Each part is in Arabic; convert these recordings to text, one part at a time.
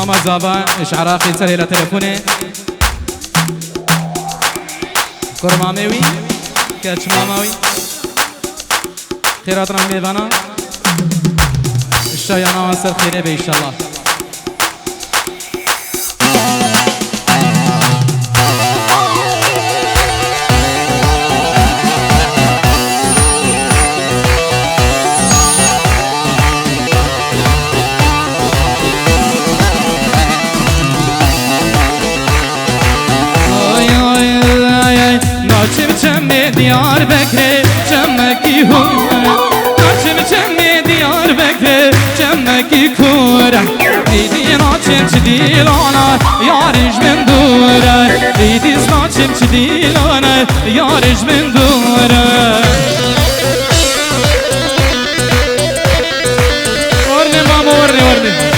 ماما زابا ايش عراقي تسهل الى تليفوني كرماميوي كاتش ماماوي خيراتنا ميفانا الشايانا واسر خيري بي ان شاء الله ديار بكر جمكي هو ناچم چمی دیار بکر جمکی کوره دیدی ناچم چی دیلانه یارش من دوره دیدی ناچم چی دیلانه یارش من دوره ورنه ماما ورنه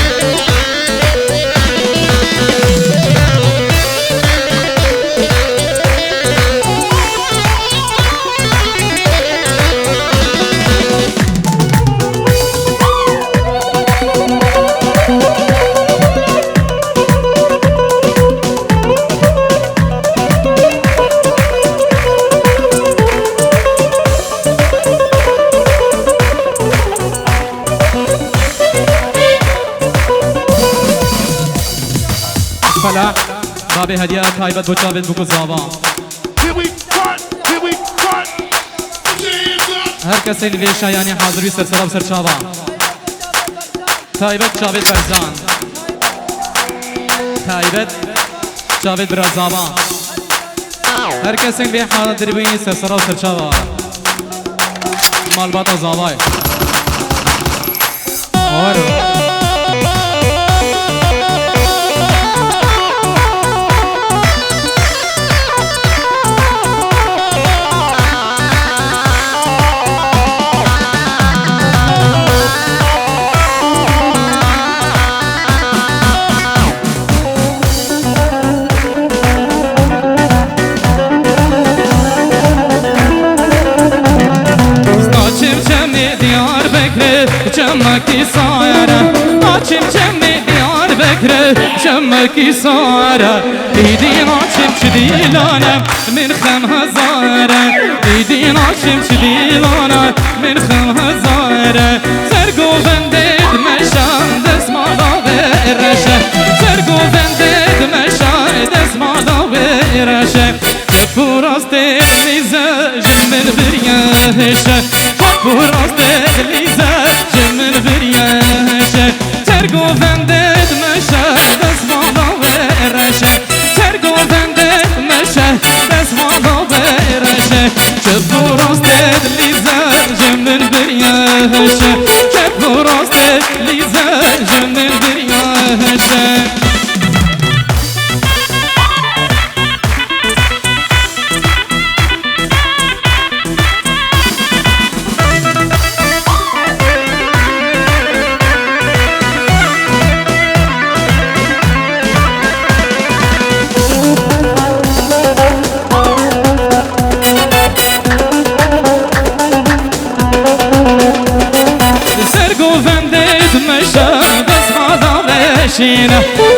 بابي هدية تايبت بوشابت بوكو زابا هر کسی نویشه یعنی حاضری سرسراب سرچابا تايبت شابت برزان تايبت شابت برزابا هر کسی نویشه حاضری بینی سرسراب سرچابا مالباتا زابای جمکی سایره ناچم چمی دیار بکره جمکی سایره دیدی ناچم چی دیلانم من خم هزاره دیدی ناچم چی دیلانم من خم هزاره سرگو بندید مشان دست مالا برشه سرگو بندید مشان دست مالا برشه پوراست لیزه جمن بریشه پوراست لیزه جمن بریشه ترگو بندید مشه دست مالا برشه ترگو بندید مشه دست مالا برشه چه پوراست لیزه جمن بریشه چه پوراست لیزه جمن بریشه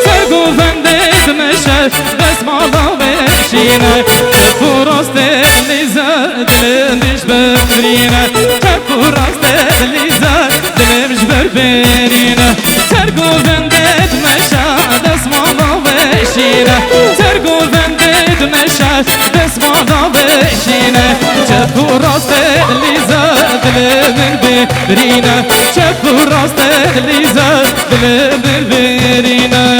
سرگو بندید مشه بس مالا بشینه پوراست لیزه دلمش ببرینه پوراست لیزه دلمش ببرینه سرگو بندید مشه دست مالا بشینه سرگو بندید مشه دست مالا بشینه پوراست لیزه دلمش ببرینه پوراست لیزه دلمش ببرینه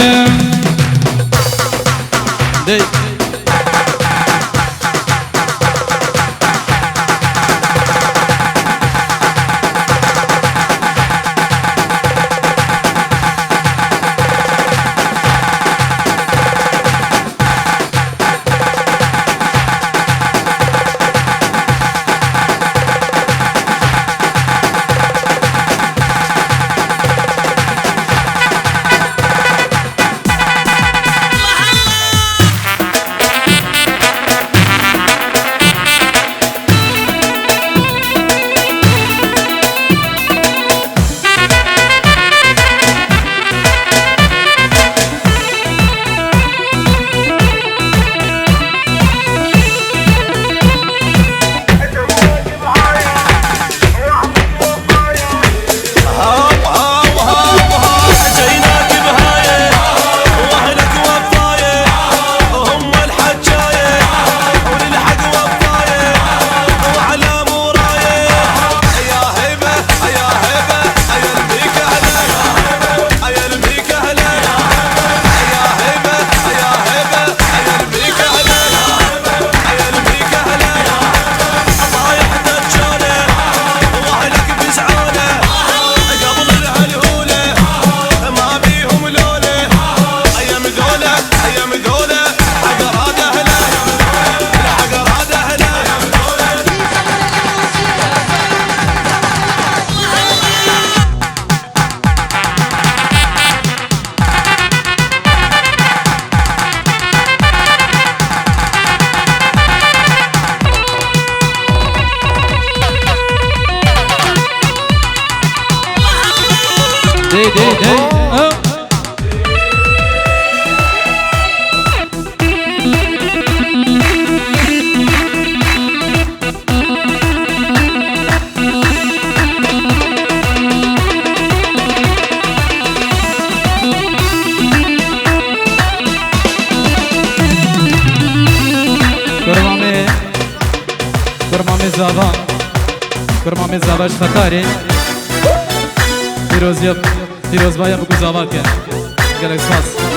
زابا كرمامي زاباش خطاري فيروز بايا بكو زابا كان قالك سواس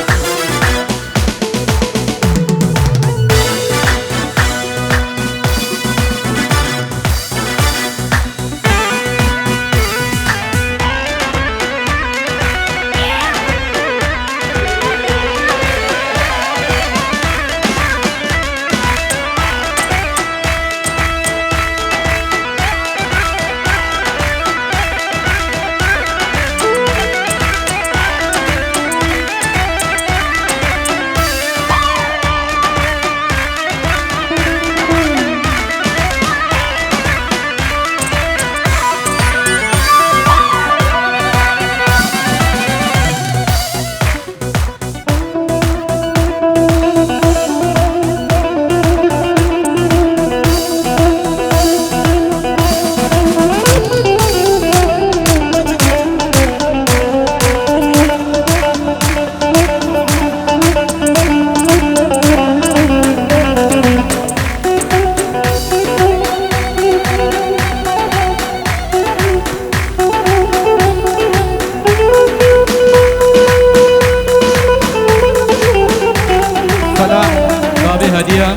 هدية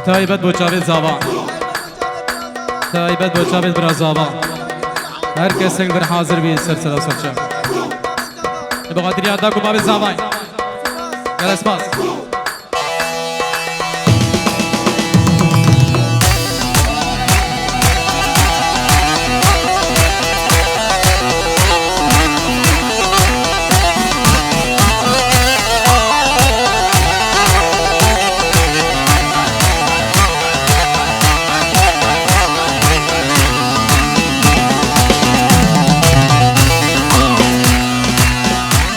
تايبت بو جاوید زابا تايبت بو جاوید برا زابا هر کسی بر حاضر بی سلسله سرچه بقدر یاد کو باب زابا گل اسپاس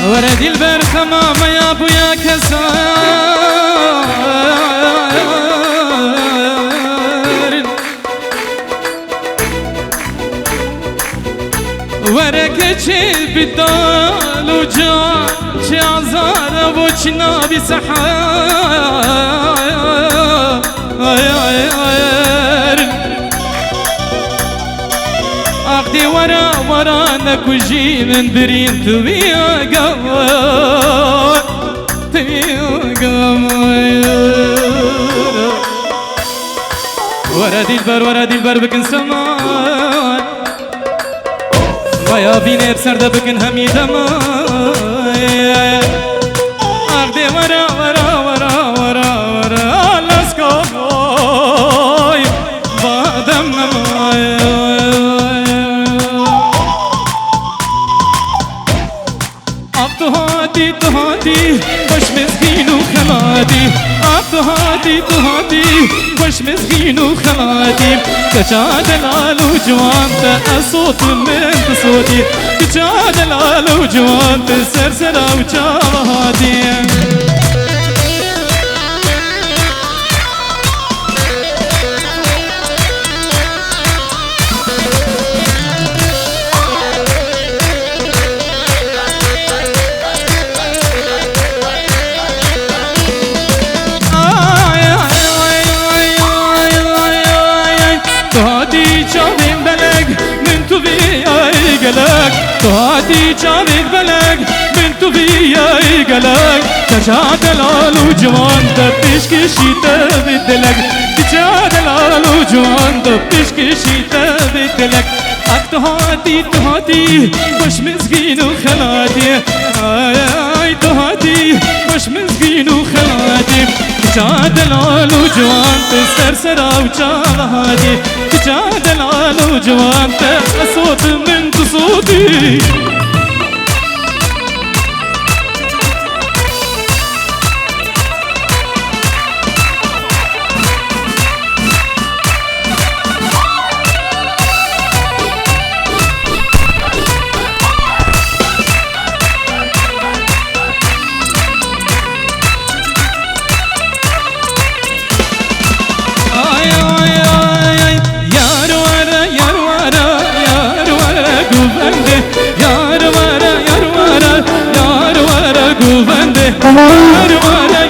وردي البرخمام يا ابويا كسار وركتشي بالدال وجا عزار وجنا بسحار أخدي ورا نكوجين ندرين تويا قمر وردي البر بكن سمان ويا بيني بسرد بكن همي دمان أخدي ورا لسكو بوي بادم نماي تهادي باش مسكين وخلادي تهادي باش مسكين وخلادي تجادل وجوان صوت من صوتي تجادل وجوان سرسرة وجهادي تهادي جاوید بلگ بنتو بياي قلق تجادل وجوان دبش كشيته بدلك تجادل وجوان دبش كشيته بدلك تهادي باش مسكين وخلاتي اي تهادي باش مسكين وخلاتي تجادل وجوان تسرسرة وجهادي تجادل وجوان صوت من صوتي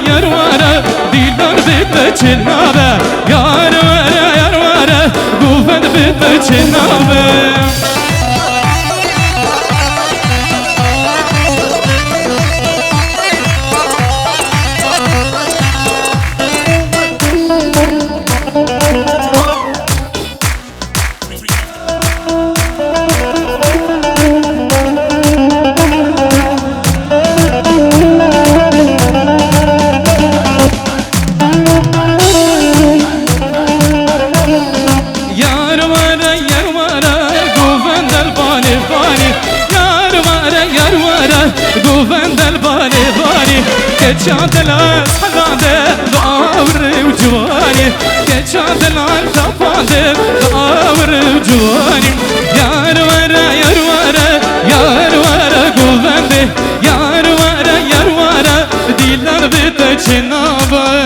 Yar vara dilar bitte çelnare Yar vara كتشادل صحباده ضاور وجواني كتشادل تفاده ضاور وجواني يار ورا يار ورا يار ورا قوبنده يار ورا ديلر بتجنابه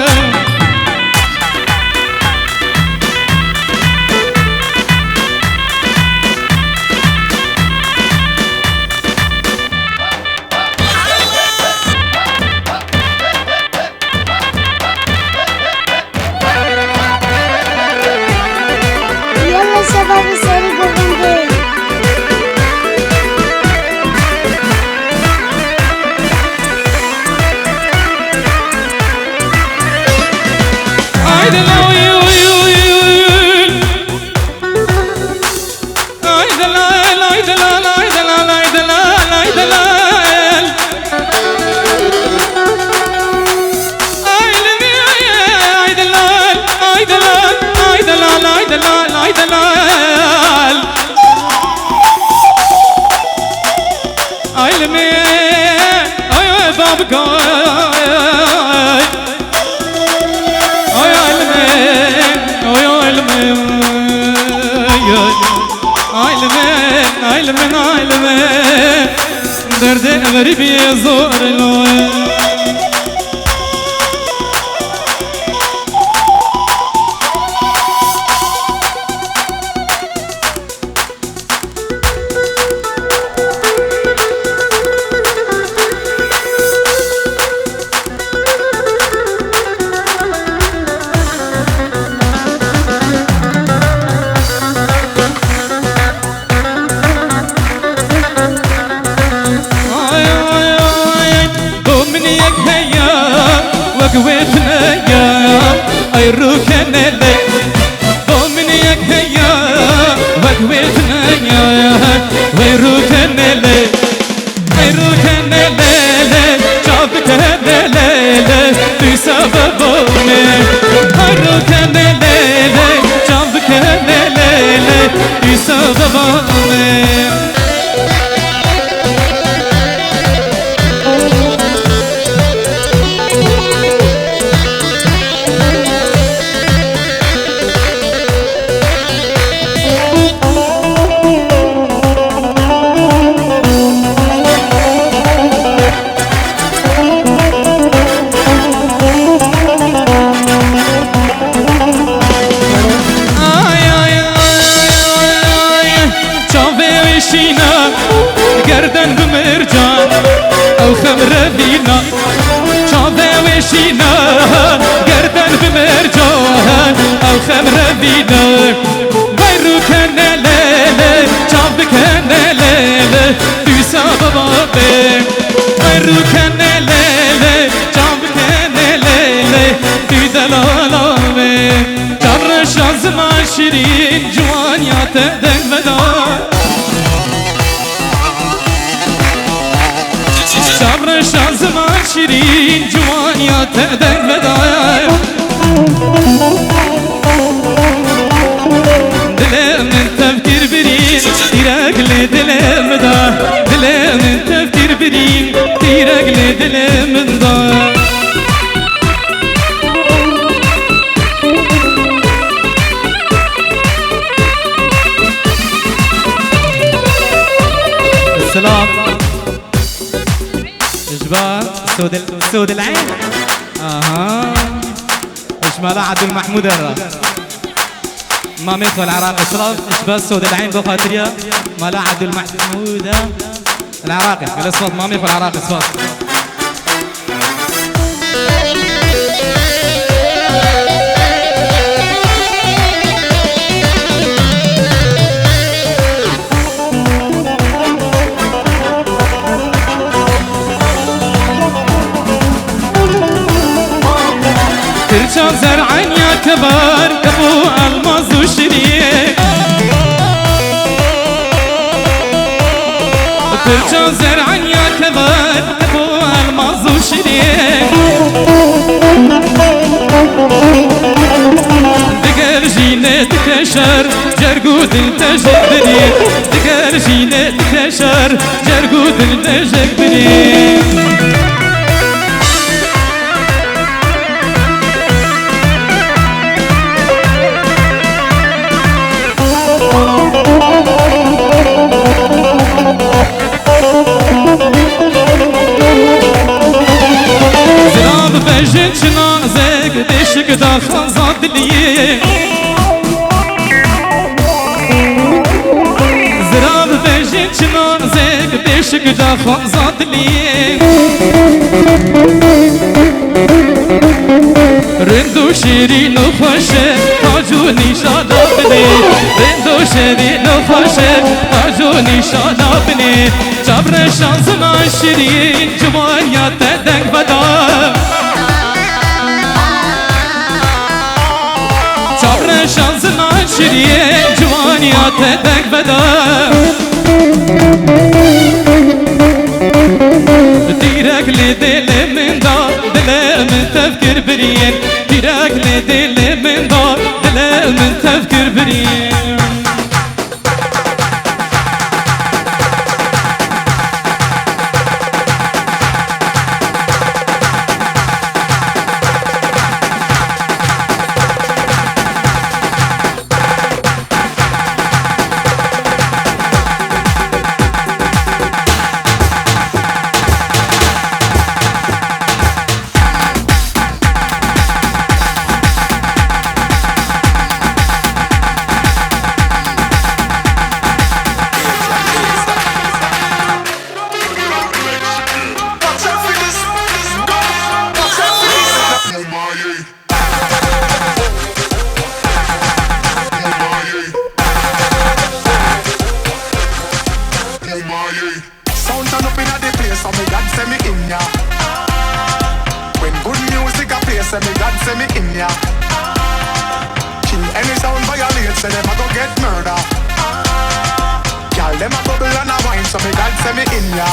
درد غريبي زور الوين وقويتنا يا اي روكنا لك ضمنيك يا وقويتنا يا وي روكنا لك اي روكنا لك شافك هدلك بسبب امي اي روكنا لك شافك هدلك بسبب امي گردن بمرجان او خمر بينا شافه وشينا گردن بمرجان او خمر بينا ويرو كنا ليلة شافه كنا ليلة بيسا بابا ويرو كنا ليلة شافه كنا ليلة بيدلالا جر شازم عشرين جوان يا تدن بدار صبر شازم عشرين جوان يا تأدك بدايا دلم من تفكير برين تيرك لدلم دا دلم من تفكير برين تيرك لدلم دا السلام سود العين اها اشمال عبد المحمود الرا ما مثل العراق الصلاف اشبال سود العين بخاطريا مالا عبد المحمود العراقي الاصفاد ما مثل العراق اصفاد ترجع زرعا يا كبار ابو الماس وشريك ترجع زرعا يا كبار ابو الماس وشريك دقر جينة تكشر جرقود انتجك بريك دقر جينة تكشر جرقود انتجك بريك بجن شنازك دشك داخل زاد ليه زراب بجن شنازك دشك داخل زاد ليه رندو شیرین و خوشه تاجو نیشانا بنی رندو شیرین و خوشه تاجو نیشانا بنی جبر شانزنا شیرین جوانیات دنگ بدا جبر شانزنا شیرین جوانیات دنگ بدا دیرک لی دل من دا دل من تفکر برین دیرک لی دل من دا دل من تفکر برین Sound turn up inna the place, so me God say me in ya. When good music a play, say me God say me in ya. Kill any sound violate, say them a go get murder. Girl them a bubble and a wine, so me God say me in ya.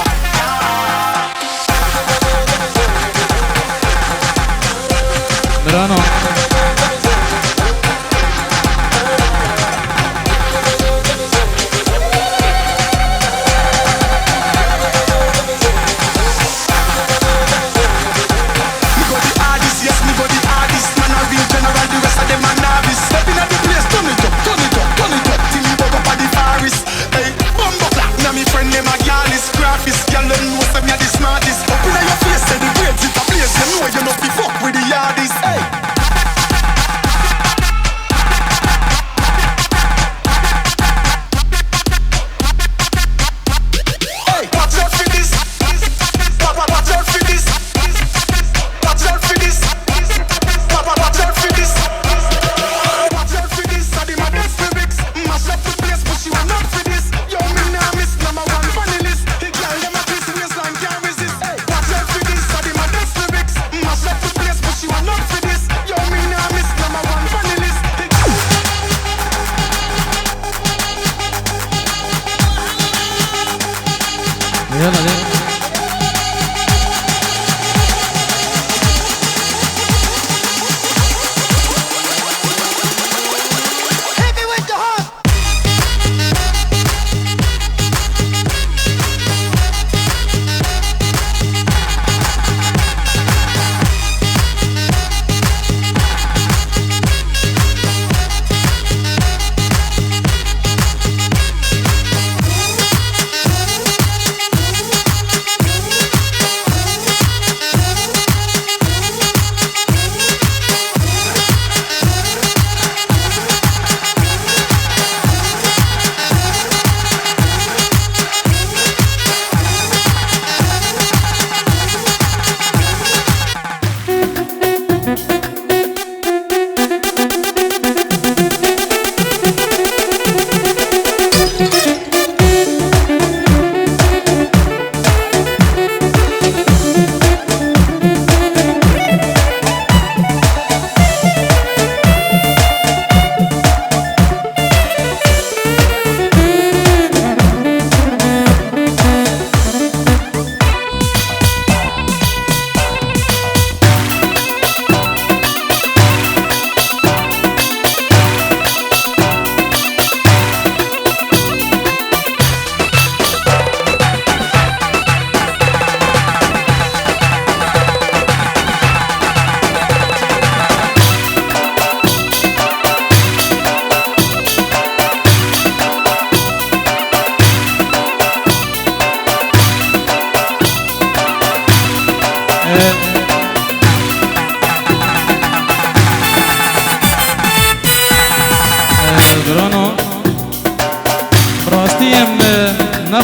Verano Up inna your face, say the grades it a blaze. You know you must be fuck with the yardies. Hey.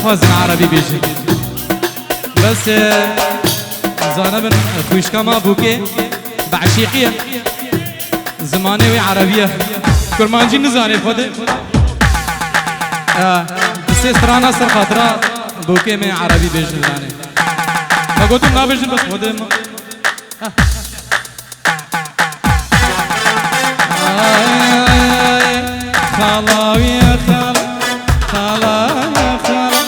نخوازن عربي بيجي بس زانا من خوشكا ما بوكي بعشيقية زماني وعربية كرمانجي نزاني فودي سيسترانا سر خاطرة بوكي من عربي بيجي زاني ما قلتم ما بيجي بس فودي خالا يا خالا خالا يا خالا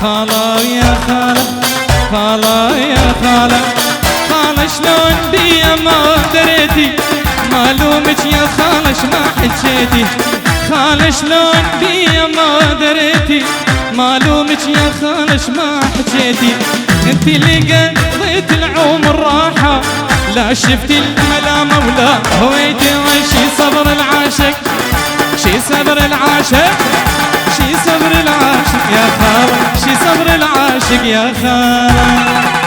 خالا يا خالا خالا يا خالا خالا شلون بيا ما دريتي معلومك يا خالا ما حجيتي خالا شلون بيا ما دريتي معلومك يا خالا ما حجيتي انت اللي قضيت العمر راحة لا شفتي الملامة ولا هويتي شي صبر العاشق شي صبر العاشق شي صبر العاشق يا خالة شي صبر العاشق يا خالة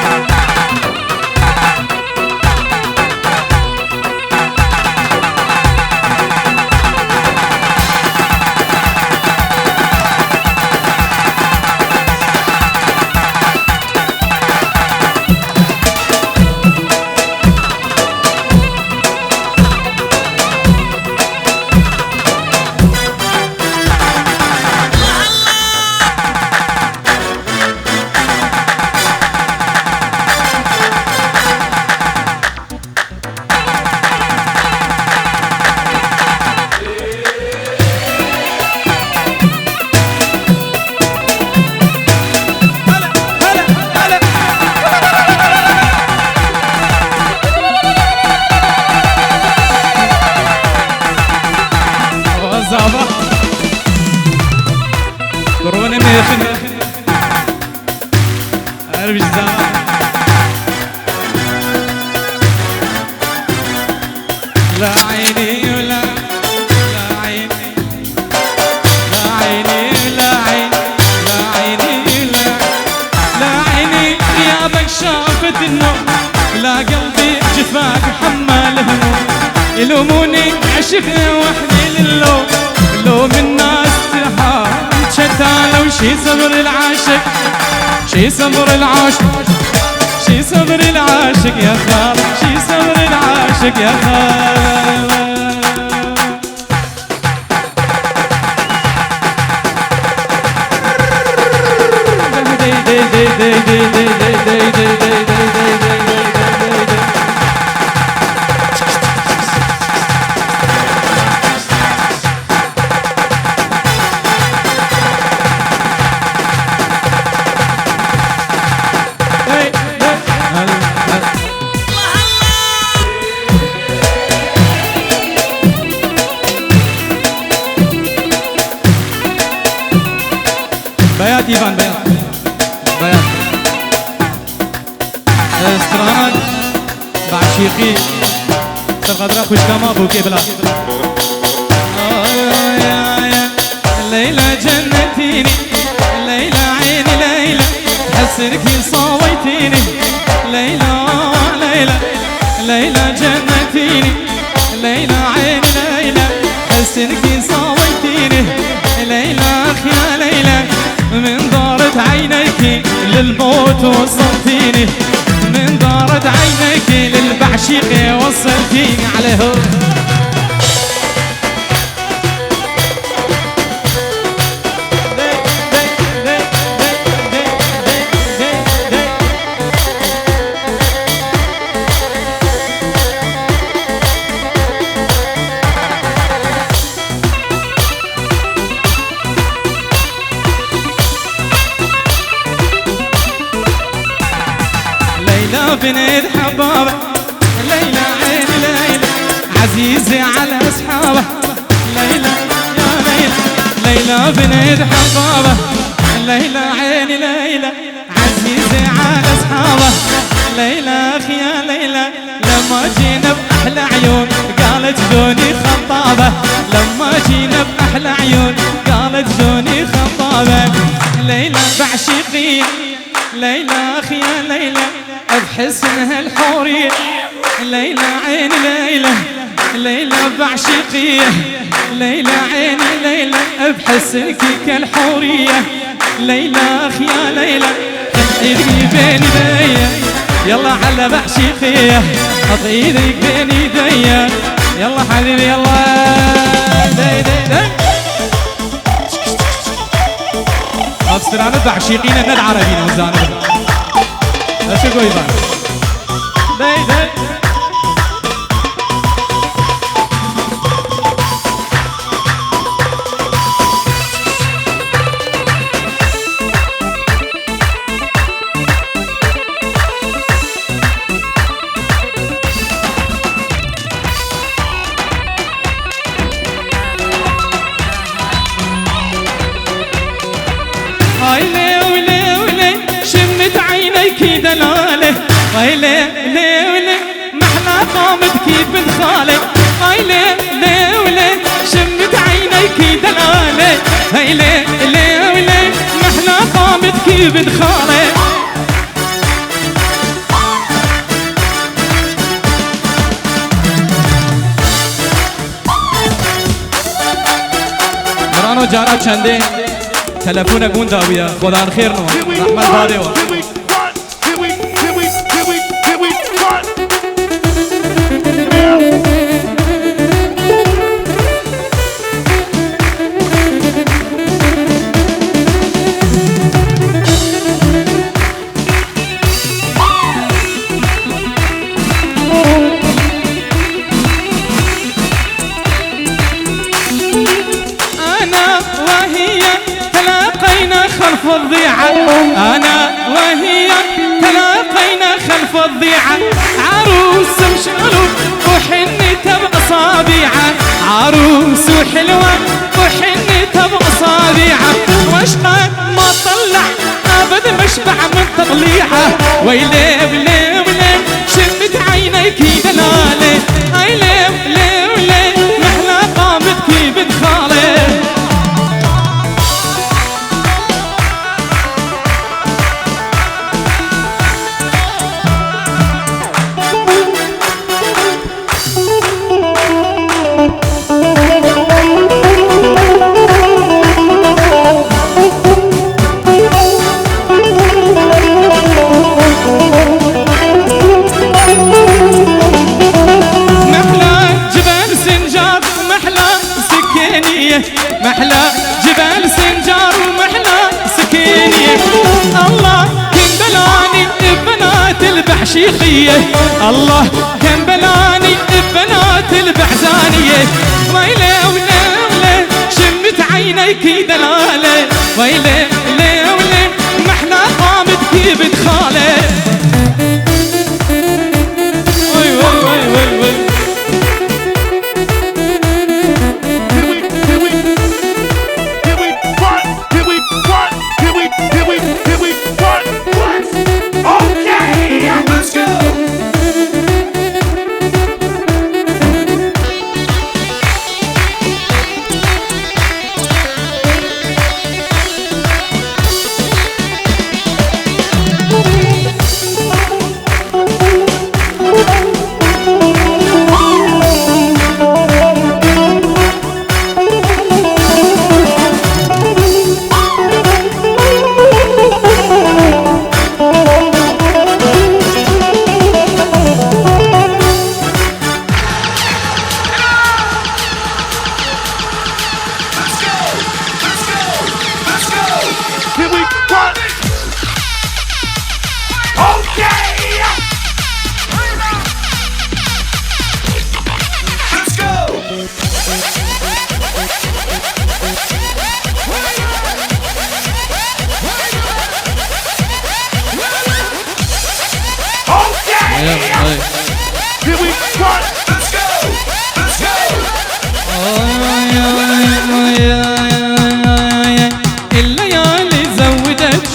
كورونا ميخن عربي زمان لا عيني ولا لا عيني لا عيني لا عيني لا عيني لا عيني غيابك شافت النوم لا قلبي جفاك حمال هموم يلوموني عشقي وحدي للوم لوم الناس تحار شتانا وشي صبر العاشق شي صبر العاشق شي صبر العاشق يا خال شي صبر العاشق يا خال بيات ايفان بيات استران بعشيقي تقدر خوش كما بوكي بلا ليلى جنتيني ليلى عيني ليلى حسنك صويتيني ليلى ليلى ليلى جنتيني ليلى عيني ليلى حسنك صويتيني ليلى يا ليلى من دارت عينيك للموت وصلتيني من دارت عينيك للبعشيق وصلتيني عليه ليلى بنت حبابه ليلى عين ليلى عزيزة على أصحابه ليلى يا ليلى ليلى بنت حبابه ليلى عين ليلى عزيزة على أصحابه ليلى يا ليلى لما جينا بأحلى عيون قالت جوني خطابة لما جينا بأحلى عيون قالت جوني خطابة ليلى بعشقية ليلى يا ليلى بحسنها الحورية ليلى عين ليلى ليلى بعشقية ليلى عين ليلى بحسنك كالحورية ليلى يا ليلى حط ايدك بين ايديا يلا على بعشيقيه حط ايدك بين ايديا يلا حبيبي يلا دي دي دي أفسرانة بعشيقين الند عربيين وزانة أشو قوي بان دي دي دلالة ويلي لي ولي محلى قامتك بنت خالي ويلي لي ولي شمت عينيك دلالة ويلي لي ولي محلى قامتك بنت خالي مرانو جارا چنده تلفون گون داویا خدا خیر نو رحمت باده و خلف الضيعة أنا وهي تلاقينا خلف الضيعة عروس مشغلو وحنتها بأصابيعه عروس وحلوة وحنتها بأصابيعه واشقى ما طلع أبد مشبع من تطليعه ويلي ولي ولي شمت عينيك دلالة ويلي ولي ولي محلى قامتك بنت خالي محلى جبال سنجار ومحلى سكينية الله كان بلاني ببنات البحشيقية الله كان بلاني ببنات البحزانية ويلي ولي ولي شمت عينيك دلالة ويلي ولي ولي محلى قامتك بنت خالي وي وي وي وي وي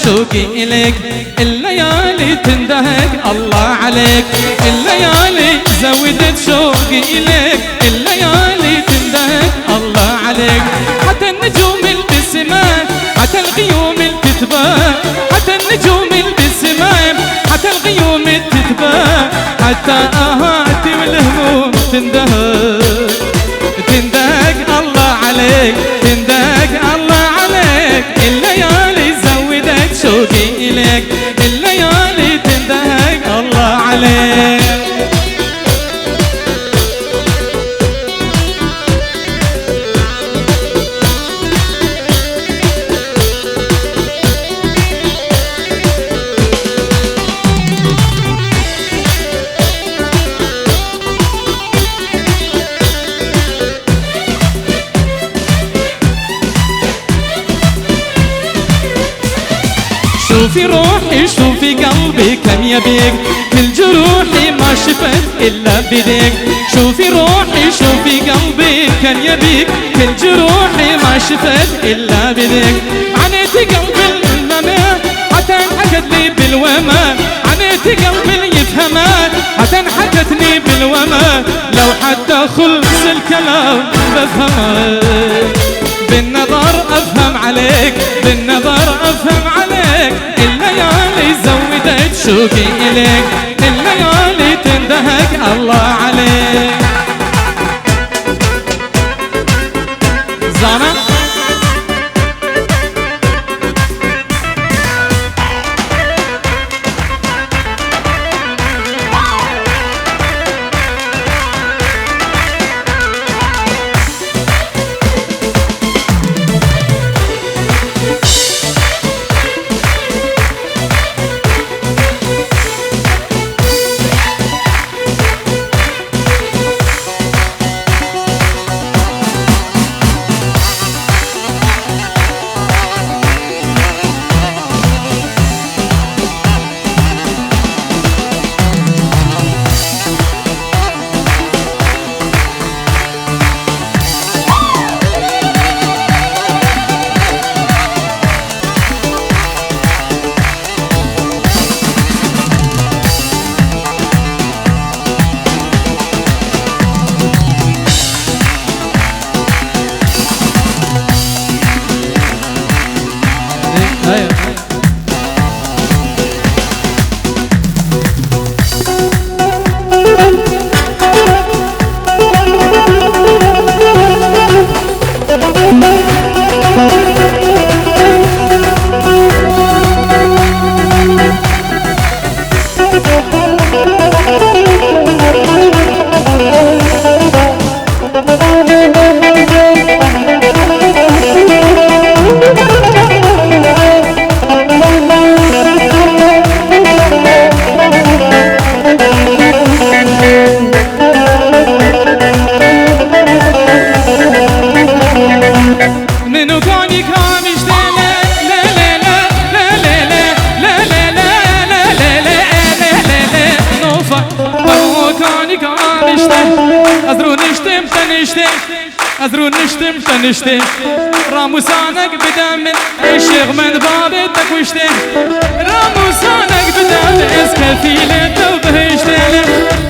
شوقي إليك الليالي تندهك الله عليك الليالي زودت شوقي إليك الليالي تندهك الله عليك حتى النجوم البسمات حتى الغيوم التتبع حتى النجوم البسمات حتى الغيوم التتبع حتى آهاتي والهموم تندهك تندهك الله عليك تندهك الله عليك الليالي زودت شوفي روحي شوفي قلبي كم يبيك كل جروحي ما شفت إلا بديك شوفي روحي شوفي قلبي كم يبيك كل جروحي ما شفت إلا بديك عنيت قلبي المما حتى انحكتني بالوما عنيت قلبي يفهمه حتى انحكتني بالوما لو حتى خلص الكلام بفهمه بالنظر أفهم عليك بالنظر أفهم عليك الليالي زودت شوقي إليك الليالي تندهك الله عليك زانا أذرو نشتم تنشتم راموسانك بدا من الشيخ من بابتك وشتم راموسانك بدا اسكفيلة وبهشتم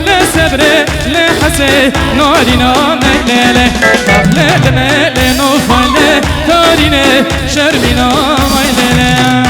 لا صبري لا حسي ناري نامك ليلة قبل المال نوفل تاريني شربي نامي ليلة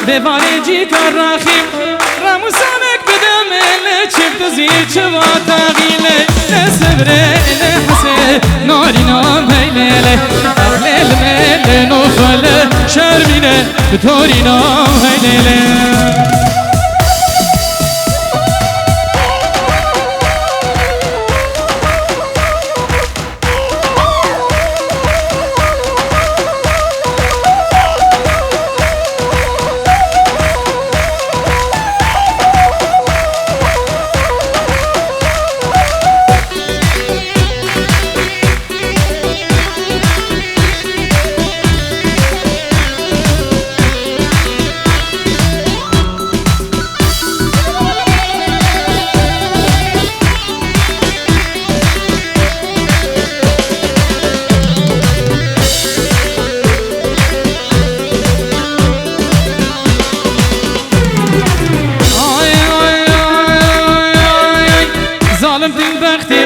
بفارجي كراخي راموسانك بدم اللي شفت زيد شباتاغي لي لسبري لحسي ناري نام هيلي قبل الميل نوفل شربيني بتوري نام هيلي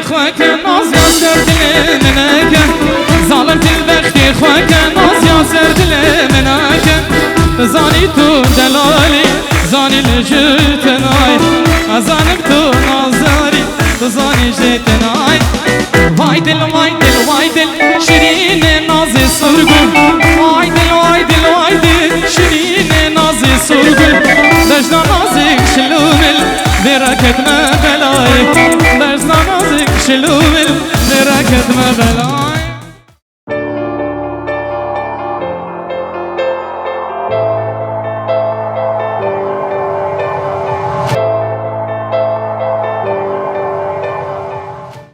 خوك ناز يا سر دل منك ظالم البختي خوك ناز يا سر دل منك زاني تو دلالي زاني لجتناي ازانم تو نازاري زاني جتناي وايدل وايدل وايدل شيرين نازي سرقل وايدل وايدل وايدل شيرين نازي سرقل دجنا نازك شلومل بركت ما